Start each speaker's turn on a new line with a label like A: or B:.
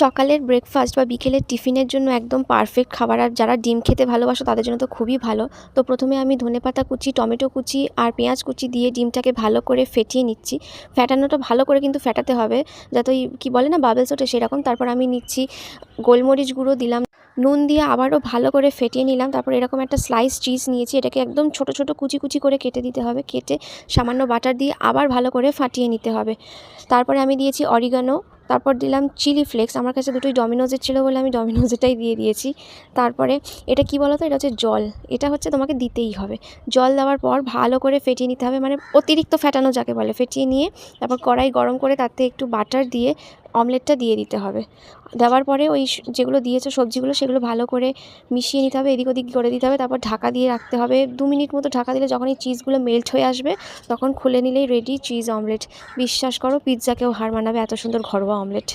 A: সকালের ব্রেকফাস্ট বা বিকেলের টিফিনের জন্য একদম পারফেক্ট খাবার। আর যারা ডিম খেতে ভালোবাসো তাদের জন্য তো খুবই ভালো। তো প্রথমে আমি ধনেপাতা কুচি, টমেটো কুচি আর পেঁয়াজ কুচি দিয়ে ডিমটাকে ভালো করে ফেটিয়ে নিচ্ছি। ফ্যাটানোটা ভালো করে কিন্তু ফ্যাটাতে হবে, যাতে ওই কী বলে না, বাবলস ওঠে সেরকম। তারপর আমি নিচ্ছি গোলমরিচ গুঁড়ো, দিলাম নুন, দিয়ে আবারও ভালো করে ফেটিয়ে নিলাম। তারপর এরকম একটা স্লাইস চিজ নিয়েছি, এটাকে একদম ছোট ছোট কুচি কুচি করে কেটে দিতে হবে। কেটে সামান্য বাটার দিয়ে আবার ভালো করে ফাটিয়ে নিতে হবে। তারপরে আমি দিয়েছি অরিগানো, তারপর দিলাম চিলি ফ্লেক্স। আমার কাছে দুটোই ডমিনোজের ছিল বলে আমি ডমিনোজেরটাই দিয়ে দিয়েছি। তারপরে এটা কি বলো তো, এটা হচ্ছে জল। এটা হচ্ছে তোমাকে দিতেই হবে। জল দেওয়ার পর ভালো করে ফেটিয়ে নিতে হবে, মানে অতিরিক্ত ফেটানো যাকে বলে। ফেটিয়ে নিয়ে তারপর কড়াই গরম করে তাতে একটু বাটার দিয়ে অমলেটটা দিয়ে দিতে হবে। দেওয়ার পরে ওই যেগুলো দিয়েছো সবজিগুলো, সেগুলো ভালো করে মিশিয়ে নিতে হবে, এদিক ওদিক করে দিতে হবে। তারপর ঢাকা দিয়ে রাখতে হবে 2 মিনিট মতো। ঢাকা দিলে যখন এই চিজগুলো মেল্ট হয়ে আসবে তখন খুলে নিলেই রেডি চিজ অমলেট। বিশ্বাস করো, পিৎজাকেও হার মানাবে এত সুন্দর ঘরোয়া অমলেট।